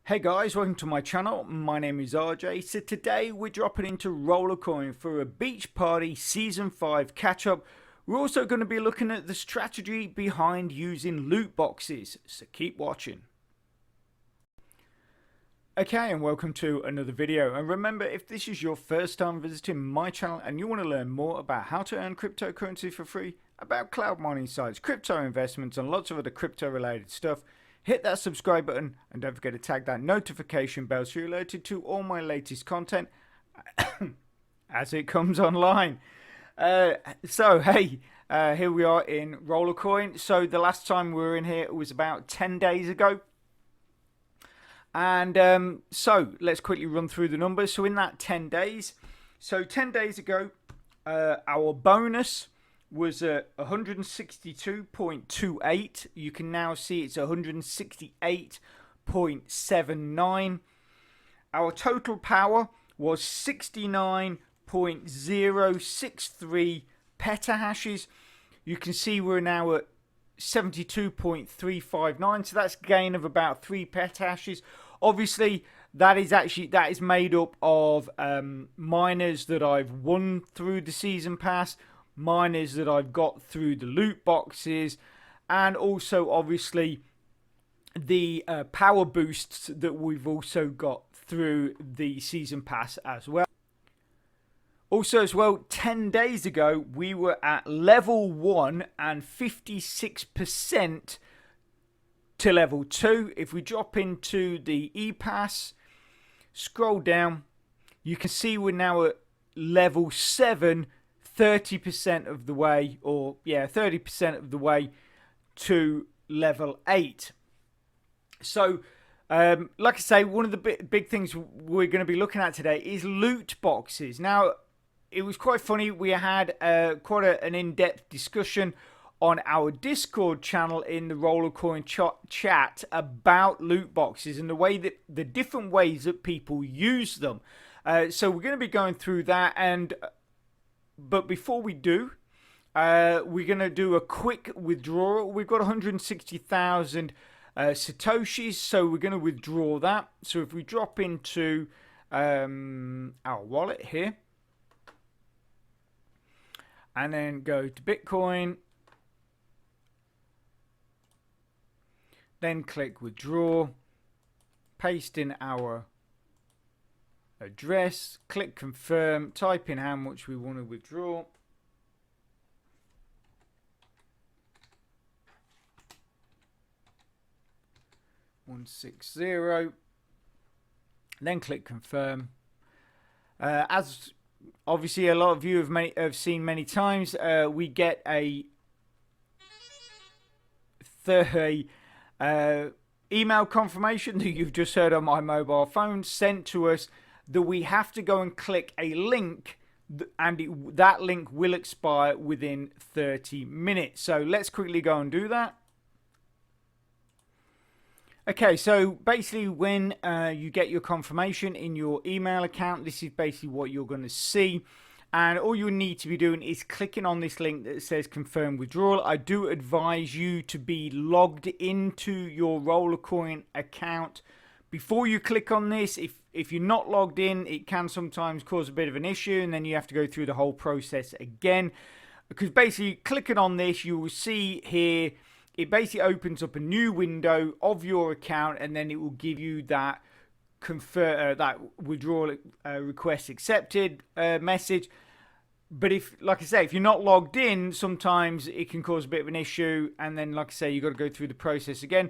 Hey guys, welcome to my channel. My name is RJ. So today we're dropping into Rollercoin for a Beach Party Season 5 catch-up. We're also going to be looking at the strategy behind using loot boxes, so keep watching. Okay, and welcome to another video. And remember, if this is your first time visiting my channel and you want to learn more about how to earn cryptocurrency for free, about cloud mining sites, crypto investments and lots of other crypto related stuff, hit that subscribe button and don't forget to tag that notification bell so you're alerted to all my latest content as it comes online. Here we are in Rollercoin. So the last time we were in here was about 10 days ago. And so let's quickly run through the numbers. So in that 10 days, 10 days ago, our bonus was 162.28. You can now see it's 168.79. Our total power was 69.063 petahashes. You can see we're now at 72.359, so that's a gain of about 3 petahashes. Obviously that is made up of miners that I've won through the season pass, miners that I've got through the loot boxes, and also obviously the power boosts that we've also got through the season pass as well. Also as well, 10 days ago we were at level 1 and 56% to level 2. If we drop into the e-pass, scroll down, you can see we're now at level 7, 30% of the way, 30% of the way to level 8. So, like I say, one of the big things we're going to be looking at today is loot boxes. Now, it was quite funny. We had quite an in-depth discussion on our Discord channel in the Rollercoin chat about loot boxes and the different ways that people use them. So we're going to be going through that, but before we do, we're going to do a quick withdrawal. We've got 160,000 Satoshis, so we're going to withdraw that. So if we drop into our wallet here, and then go to Bitcoin, then click withdraw, paste in our address, click confirm, type in how much we want to withdraw. $160, then click confirm. As obviously a lot of you have seen many times, we get a email confirmation that you've just heard on my mobile phone sent to us that we have to go and click a link, and that link will expire within 30 minutes. So let's quickly go and do that. Okay, so basically when you get your confirmation in your email account, this is basically what you're going to see. And all you need to be doing is clicking on this link that says confirm withdrawal. I do advise you to be logged into your Rollercoin account before you click on this. If you're not logged in, it can sometimes cause a bit of an issue, and then you have to go through the whole process again. Because basically clicking on this, you will see here, it basically opens up a new window of your account, and then it will give you that that withdrawal request accepted message. But like I say, if you're not logged in, sometimes it can cause a bit of an issue, and then like I say, you've got to go through the process again.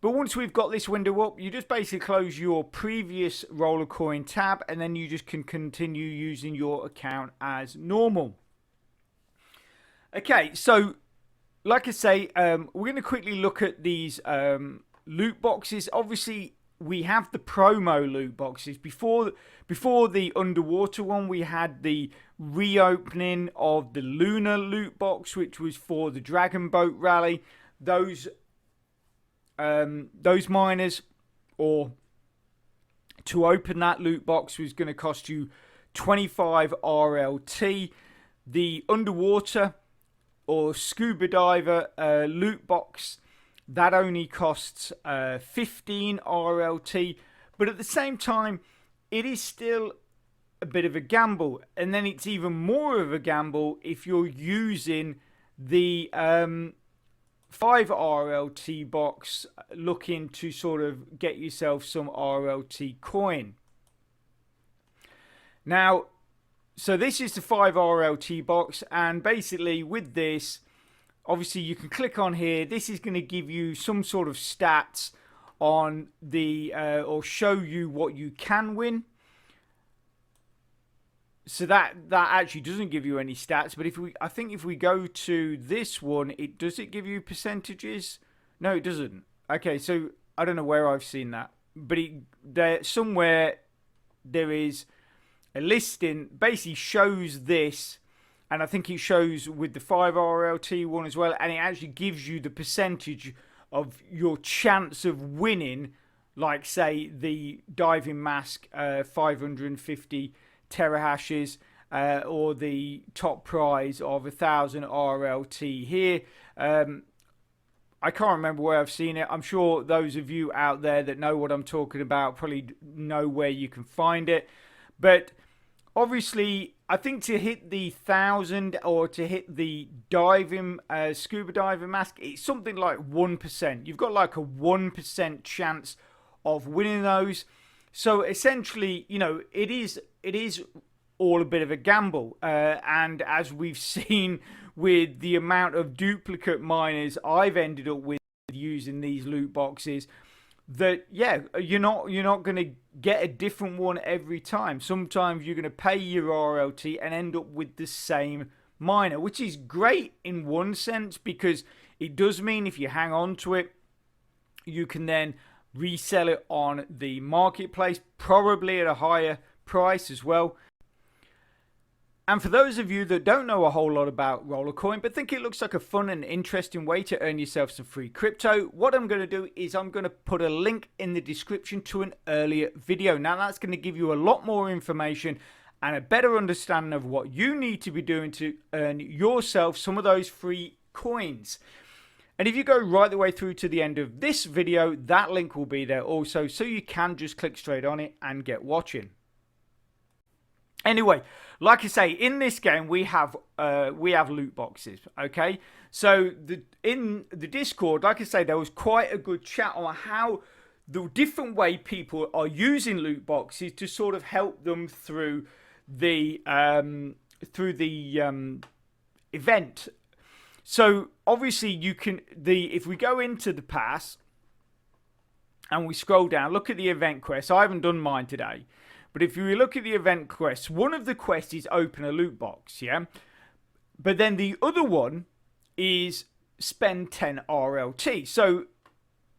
But once we've got this window up, you just basically close your previous Rollercoin tab, and then you just can continue using your account as normal. Okay, so like I say, we're going to quickly look at these loot boxes. Obviously, we have the promo loot boxes. Before the underwater one, we had the reopening of the lunar loot box, which was for the Dragon Boat Rally. Those miners, or to open that loot box, was going to cost you 25 RLT. The underwater or scuba diver loot box, that only costs 15 RLT, but at the same time, it is still a bit of a gamble. And then it's even more of a gamble if you're using the 5 RLT box, looking to sort of get yourself some RLT coin. Now, so this is the 5 RLT box, and basically with this, obviously you can click on here. This is going to give you some sort of stats on the or show you what you can win. So that actually doesn't give you any stats, but I think if we go to this one, does it give you percentages? No, it doesn't. Okay, so I don't know where I've seen that, but somewhere there is a listing basically shows this, and I think it shows with the 5 RLT one as well, and it actually gives you the percentage of your chance of winning, like say the diving mask 550 terahashes, or the top prize of 1,000 RLT here. I can't remember where I've seen it. I'm sure those of you out there that know what I'm talking about probably know where you can find it. But obviously, I think to hit the 1,000 or to hit the diving scuba diving mask, it's something like 1%. You've got like a 1% chance of winning those. So essentially, you know, it is all a bit of a gamble. And as we've seen with the amount of duplicate miners I've ended up with using these loot boxes, that you're not going to get a different one every time. Sometimes you're going to pay your RLT and end up with the same miner, which is great in one sense, because it does mean if you hang on to it, you can then resell it on the marketplace, probably at a higher price as well. And for those of you that don't know a whole lot about Rollercoin, but think it looks like a fun and interesting way to earn yourself some free crypto, what I'm going to do is I'm going to put a link in the description to an earlier video. Now that's going to give you a lot more information and a better understanding of what you need to be doing to earn yourself some of those free coins. And if you go right the way through to the end of this video, that link will be there also, so you can just click straight on it and get watching. Anyway, like I say, in this game we have loot boxes. Okay, so in the Discord, like I say, there was quite a good chat on how the different way people are using loot boxes to sort of help them through the event. So obviously you can if we go into the pass and we scroll down, look at the event quest. I haven't done mine today, but if you look at the event quest, one of the quests is open a loot box, yeah. But then the other one is spend 10 RLT. So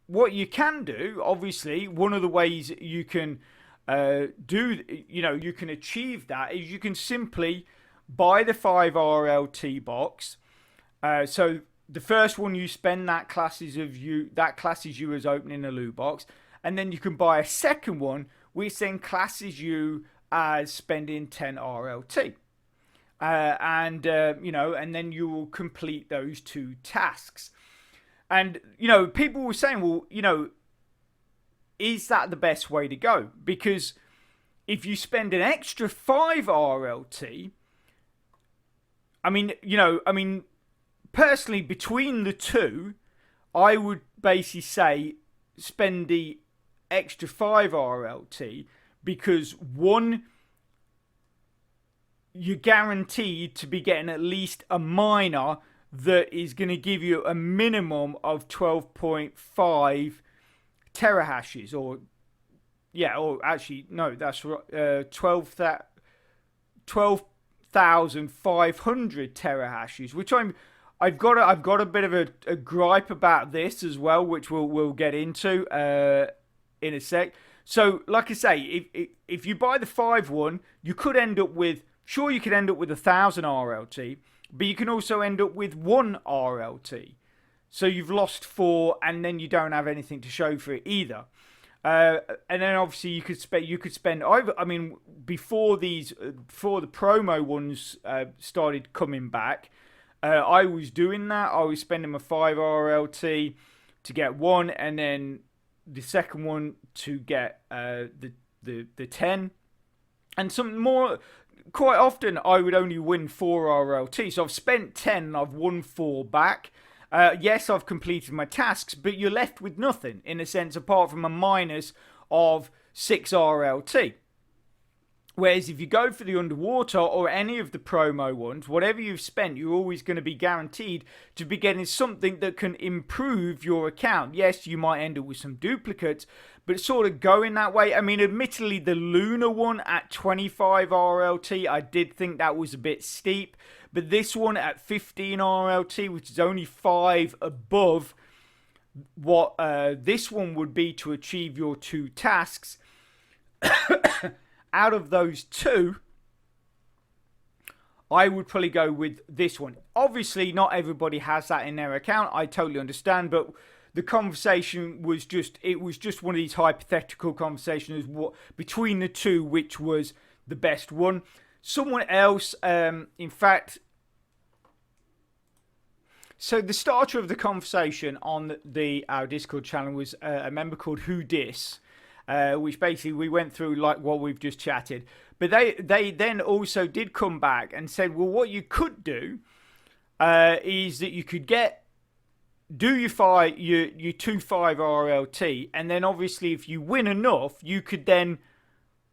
what you can do, obviously, one of the ways you can you can achieve that is you can simply buy the 5 RLT box. So the first one you spend, that classes you as opening a loot box, and then you can buy a second one which then classes you as spending 10 RLT, and then you will complete those two tasks. And people were saying, well, is that the best way to go? Because if you spend an extra 5 RLT, personally, between the two, I would basically say spend the extra 5 RLT, because one, you're guaranteed to be getting at least a miner that is going to give you a minimum of 12.5 terahashes, or actually no, that's 12,500 terahashes, which I've got a bit of a gripe about this as well, which we'll get into in a sec. So, like I say, if you buy the 5 one, you could end up with 1,000 RLT, but you can also end up with 1 RLT. So you've lost 4, and then you don't have anything to show for it either. And then obviously you could spend. Before the promo ones started coming back, I was doing that. I was spending my 5 RLT, to get 1, and then the second one to get the 10. And some more, quite often I would only win 4 RLT. So I've spent 10 and I've won 4 back. Yes, I've completed my tasks, but you're left with nothing, in a sense, apart from a minus of 6 RLT. Whereas if you go for the underwater or any of the promo ones, whatever you've spent, you're always going to be guaranteed to be getting something that can improve your account. Yes, you might end up with some duplicates, but sort of going that way. I mean, admittedly, the Lunar one at 25 RLT, I did think that was a bit steep. But this one at 15 RLT, which is only 5 above what this one would be to achieve your 2 tasks, out of those 2, I would probably go with this one. Obviously, not everybody has that in their account. I totally understand, but the conversation was just, it was just one of these hypothetical conversations between the 2, which was the best one. Someone else, in fact, so the starter of the conversation on our Discord channel was a member called Who Dis, which basically we went through like what we've just chatted. But they then also did come back and said, well, what you could do is that you could do your 2-5 RLT, and then obviously if you win enough, you could then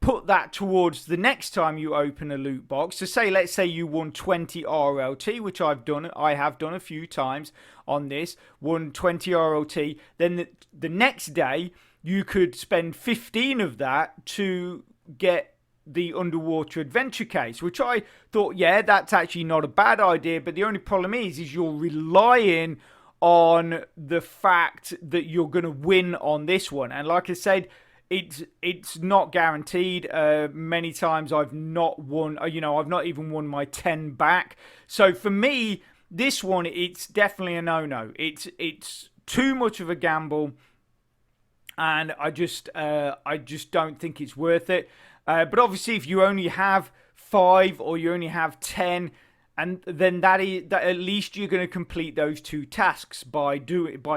put that towards the next time you open a loot box. So let's say you won 20 RLT, which I have done a few times on this, won 20 RLT, then the next day you could spend 15 of that to get the underwater adventure case, which I thought, yeah, that's actually not a bad idea. But the only problem is you're relying on the fact that you're going to win on this one. And like I said, it's not guaranteed. Many times I've not won, I've not even won my 10 back. So for me, this one, it's definitely a no-no. It's too much of a gamble, and I just don't think it's worth it. But obviously, if you only have 5 or you only have 10, and then that at least you're going to complete those 2 tasks by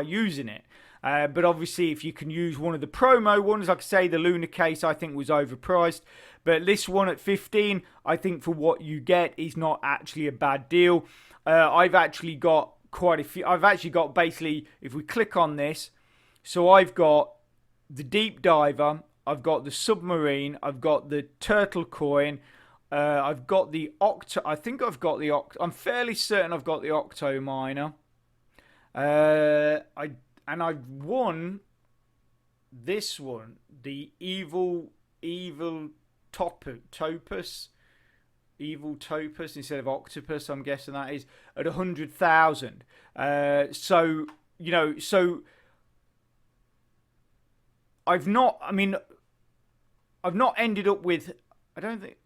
using it. But obviously, if you can use one of the promo ones, like I say, the Lunar case I think was overpriced. But this one at 15, I think for what you get is not actually a bad deal. I've actually got quite a few. I've actually got basically, if we click on this, so I've got the Deep Diver, I've got the Submarine, I've got the Turtle Coin, I've got the Octo. I think I've got the Octo. I'm fairly certain I've got the Octo Miner. I've won this one, the Evil Topus. Evil Topus instead of Octopus, I'm guessing that is, at 100,000. So I've not ended up with, I don't think,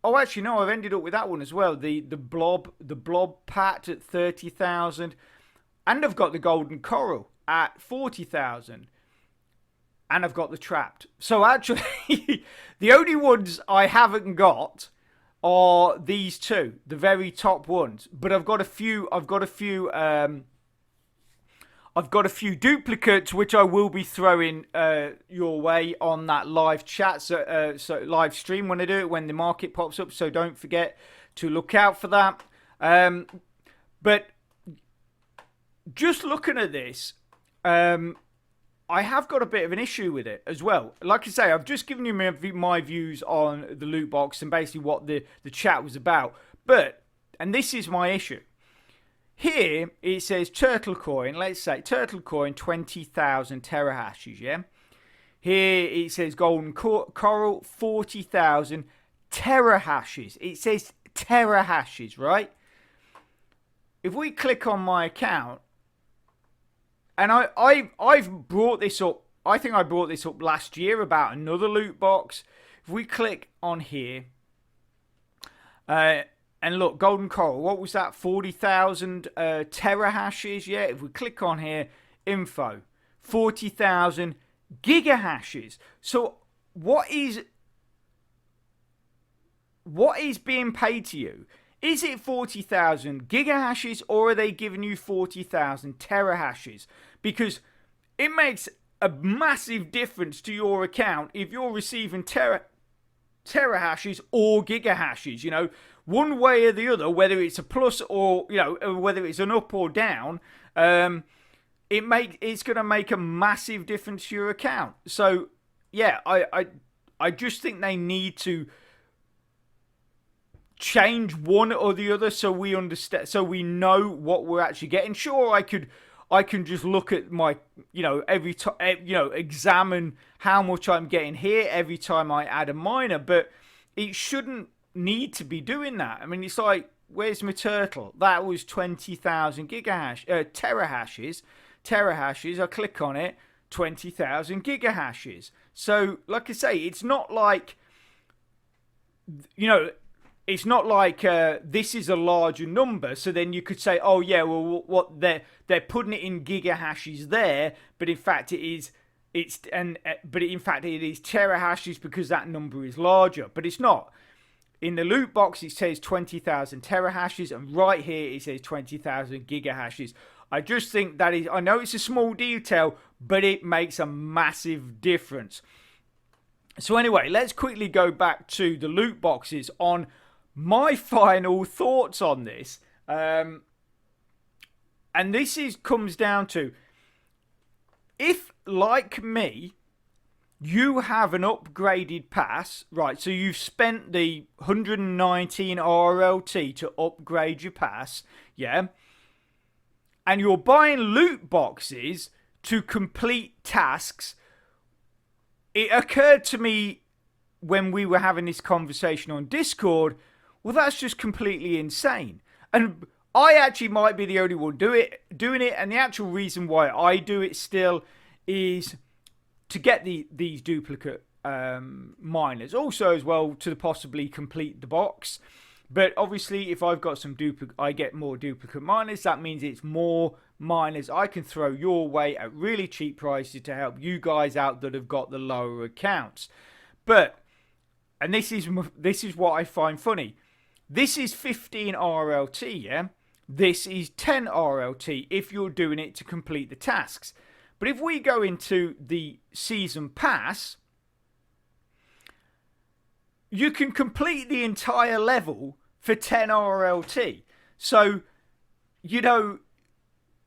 oh actually no, I've ended up with that one as well, the blob pat at 30,000, and I've got the golden coral at 40,000, and I've got the trapped. So actually the only ones I haven't got are these 2, the very top ones. But I've got a few duplicates which I will be throwing your way on that live chat, so live stream when I do it, when the market pops up. So don't forget to look out for that. But just looking at this, I have got a bit of an issue with it as well. Like I say, I've just given you my views on the loot box and basically what the chat was about. And this is my issue. Here it says Turtle Coin, let's say Turtle Coin 20,000 terahashes, yeah? Here it says Golden Coral 40,000 terahashes. It says terahashes, right? If we click on my account, and I've brought this up, I think I brought this up last year about another loot box. If we click on here, and look, Golden Coral, what was that? 40,000 terahashes, yeah? If we click on here, info, 40,000 gigahashes. So what is being paid to you? Is it 40,000 gigahashes, or are they giving you 40,000 terahashes? because it makes a massive difference to your account if you're receiving terahashes or gigahashes. One way or the other, whether it's a plus or whether it's an up or down, it's going to make a massive difference to your account. So yeah, I just think they need to change one or the other so we understand, so we know what we're actually getting. Sure, I can just look at my, every time, examine how much I'm getting here every time I add a miner, but it shouldn't need to be doing that. I mean, it's like, where's my turtle? That was 20,000 terahashes. I click on it, 20,000 gigahashes. So, like I say, it's not like, it's not like this is a larger number, so then you could say, oh yeah, well, what they're putting it in gigahashes there, but in fact it is terahashes because that number is larger, but it's not. In the loot box, it says 20,000 terahashes, and right here it says 20,000 gigahashes. I just think that is, I know it's a small detail, but it makes a massive difference. So anyway, let's quickly go back to the loot boxes on my final thoughts on this. And this comes down to, if, like me, you have an upgraded pass, right, so you've spent the 119 RLT to upgrade your pass, yeah, and you're buying loot boxes to complete tasks, it occurred to me when we were having this conversation on Discord, well, that's just completely insane. And I actually might be the only one doing it, and the actual reason why I do it still is to get these duplicate miners. Also, as well, to possibly complete the box. But obviously, if I've got I get more duplicate miners. That means it's more miners I can throw your way at really cheap prices to help you guys out that have got the lower accounts. But, and this is what I find funny. This is 15 RLT, yeah? This is 10 RLT if you're doing it to complete the tasks. But if we go into the season pass, you can complete the entire level for 10 RLT. So,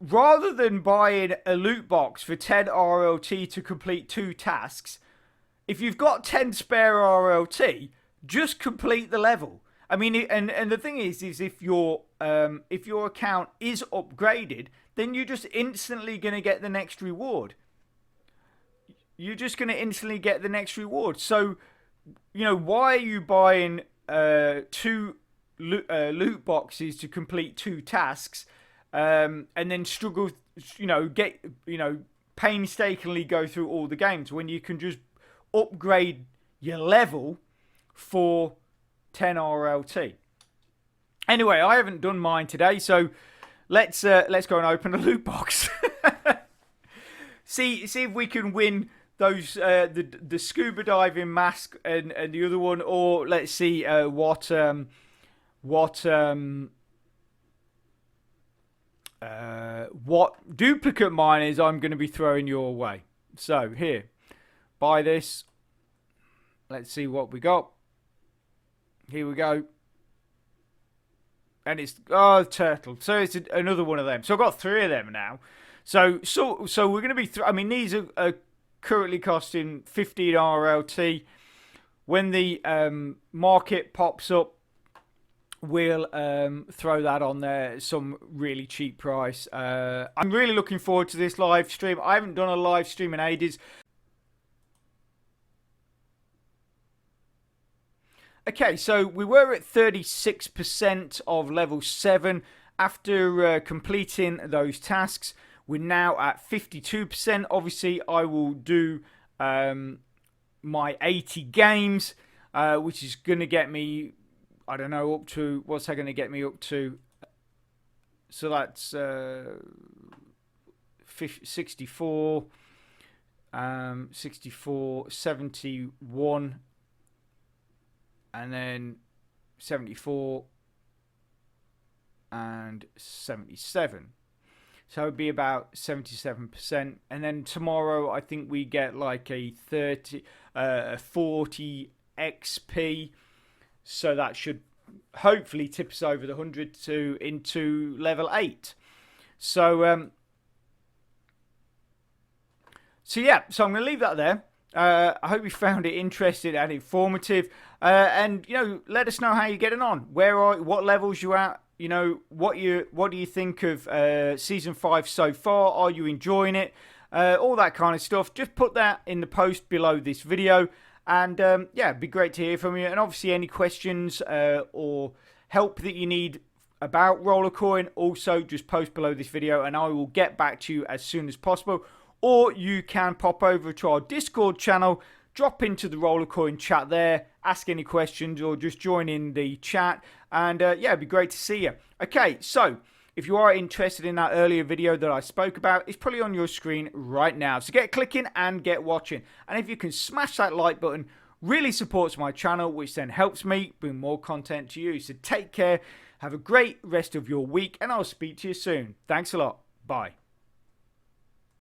rather than buying a loot box for 10 RLT to complete 2 tasks, if you've got 10 spare RLT, just complete the level. I mean, and the thing is if your account is upgraded, then you're just instantly going to get the next reward. You're just going to instantly get the next reward. So, why are you buying 2 loot boxes to complete 2 tasks, and then struggle, painstakingly go through all the games when you can just upgrade your level for 10 RLT. Anyway, I haven't done mine today, so let's go and open a loot box. see if we can win those the scuba diving mask and the other one, or let's see what duplicate miners I'm going to be throwing your way. So here, buy this. Let's see what we got. Here we go. And it's turtle. So it's another one of them. So I've got 3 of them now. So we're going to be. I mean, these are currently costing 15 RLT. When the market pops up, we'll throw that on there at some really cheap price. I'm really looking forward to this live stream. I haven't done a live stream in ages. Okay, so we were at 36% of level 7 after completing those tasks. We're now at 52%. Obviously, I will do my 80 games, which is going to get me, I don't know, up to, what's that going to get me up to? So that's 64, 71, and then 74 and 77. So it'd be about 77%. And then tomorrow, I think we get like a 40 XP. So that should hopefully tip us over the 100 into level 8. So, yeah, so I'm going to leave that there. I hope you found it interesting and informative. And let us know how you're getting on. What levels you at? What do you think of season 5 so far? Are you enjoying it? All that kind of stuff. Just put that in the post below this video. And it'd be great to hear from you. And obviously, any questions or help that you need about Rollercoin, also just post below this video, and I will get back to you as soon as possible. Or you can pop over to our Discord channel, drop into the Rollercoin chat there, ask any questions, or just join in the chat. And it'd be great to see you. Okay, so if you are interested in that earlier video that I spoke about, it's probably on your screen right now. So get clicking and get watching. And if you can smash that like button, really supports my channel, which then helps me bring more content to you. So take care, have a great rest of your week, and I'll speak to you soon. Thanks a lot. Bye.